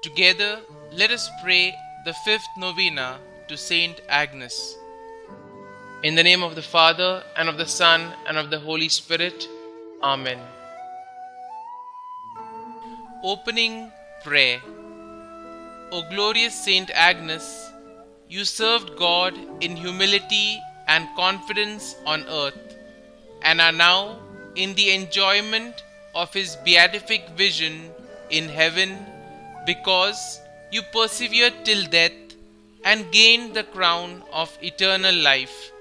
Together, let us pray the fifth novena to St Agnes. In the name of the Father, and of the Son, and of the Holy Spirit. Amen. Opening Prayer. O glorious St Agnes, you served God in humility and confidence on earth, and are now in the enjoyment of His beatific vision in heaven, because you persevered till death and gained the crown of eternal life.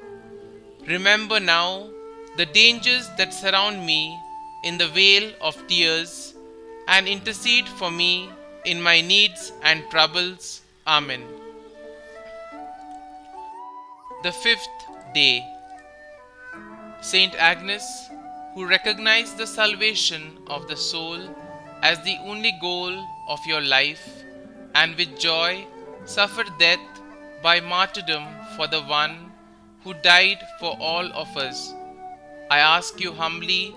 Remember now the dangers that surround me in the vale of tears, and intercede for me in my needs and troubles. Amen. The fifth day. St. Agnes, who recognized the salvation of the soul as the only goal of your life, and with joy suffered death by martyrdom for the one who died for all of us, I ask you humbly,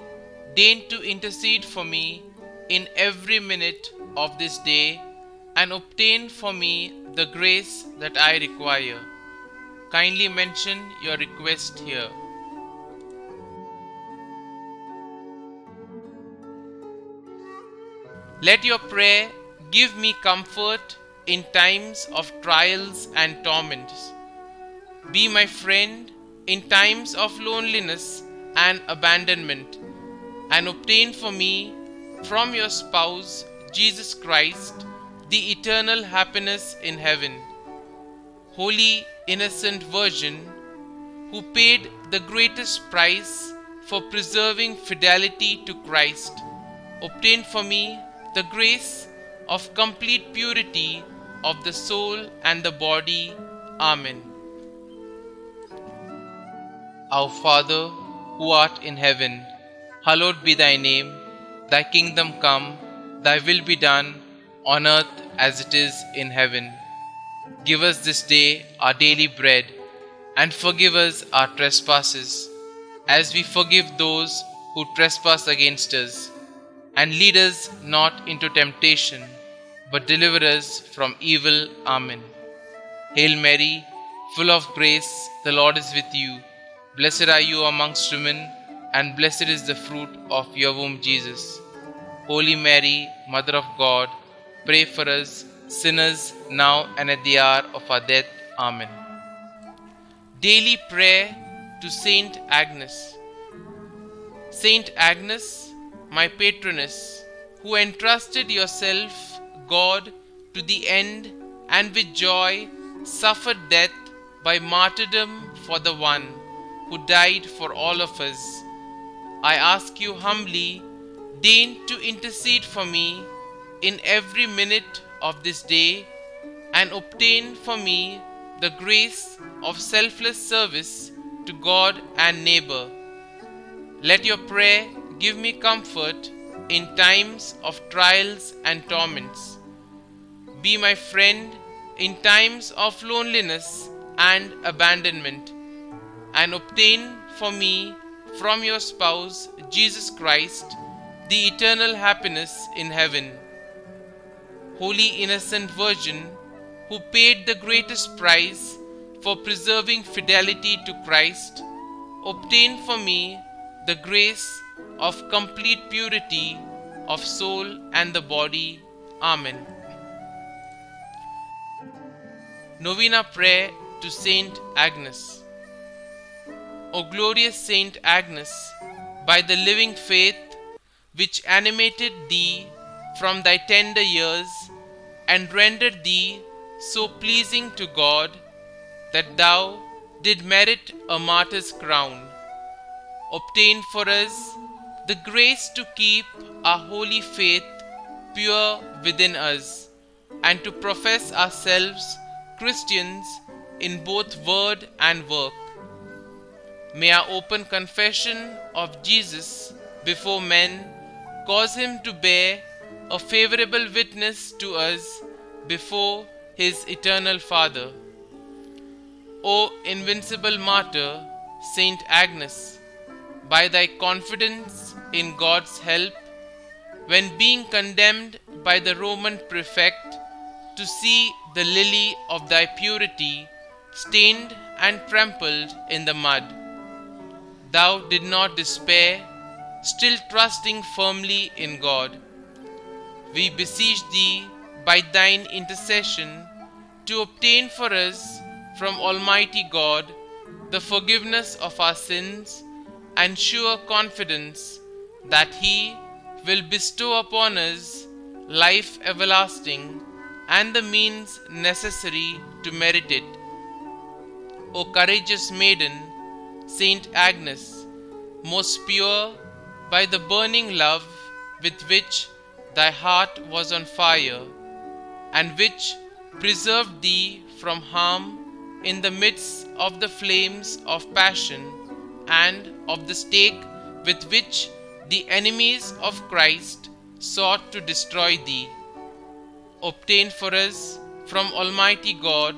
deign to intercede for me in every minute of this day, and obtain for me the grace that I require. Kindly mention your request here. Let your prayer give me comfort in times of trials and torments. Be my friend in times of loneliness and abandonment, and obtain for me from your spouse, Jesus Christ, the eternal happiness in heaven. Holy Innocent Virgin, who paid the greatest price for preserving fidelity to Christ, obtain for me the grace of complete purity of the soul and the body. Amen. Our Father, who art in heaven, hallowed be thy name. Thy kingdom come, thy will be done, on earth as it is in heaven. Give us this day our daily bread, and forgive us our trespasses, as we forgive those who trespass against us. And lead us not into temptation, but deliver us from evil. Amen. Hail Mary, full of grace, the Lord is with you. Blessed are you amongst women, and blessed is the fruit of your womb, Jesus. Holy Mary, Mother of God, pray for us sinners, now and at the hour of our death. Amen. Daily Prayer to St Agnes. St Agnes, my patroness, who entrusted yourself, God, to the end, and with joy suffered death by martyrdom for the one who died for all of us, I ask you humbly, deign to intercede for me in every minute of this day, and obtain for me the grace of selfless service to God and neighbor. Let your prayer give me comfort in times of trials and torments. Be my friend in times of loneliness and abandonment, and obtain for me from your spouse, Jesus Christ, the eternal happiness in heaven. Holy Innocent Virgin, who paid the greatest price for preserving fidelity to Christ, obtain for me the grace of complete purity of soul and the body. Amen. Novena Prayer to St Agnes. O glorious St Agnes, by the living faith which animated thee from thy tender years, and rendered thee so pleasing to God, that thou did merit a martyr's crown, obtain for us the grace to keep our holy faith pure within us, and to profess ourselves Christians in both word and work. May our open confession of Jesus before men cause him to bear a favorable witness to us before his eternal Father. O invincible martyr, St Agnes, by thy confidence in God's help, when being condemned by the Roman prefect to see the lily of thy purity stained and trampled in the mud. Thou did not despair, still trusting firmly in God. We beseech thee by thine intercession to obtain for us from Almighty God the forgiveness of our sins and sure confidence that He will bestow upon us life everlasting and the means necessary to merit it. O courageous maiden, St Agnes, most pure by the burning love with which thy heart was on fire, and which preserved thee from harm in the midst of the flames of passion and of the stake with which the enemies of Christ sought to destroy thee. Obtain for us from Almighty God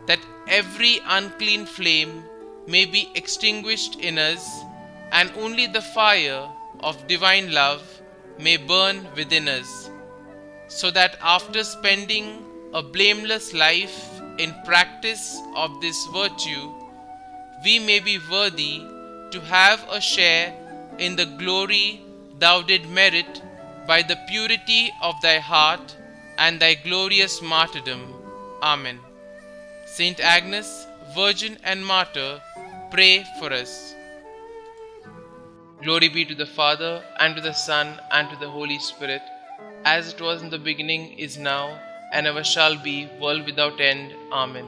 that every unclean flame may be extinguished in us, and only the fire of divine love may burn within us, so that after spending a blameless life in practice of this virtue, we may be worthy to have a share in the glory thou did merit by the purity of thy heart and thy glorious martyrdom. Amen. St. Agnes, Virgin and Martyr, pray for us. Glory be to the Father, and to the Son, and to the Holy Spirit, as it was in the beginning, is now, and ever shall be, world without end. Amen.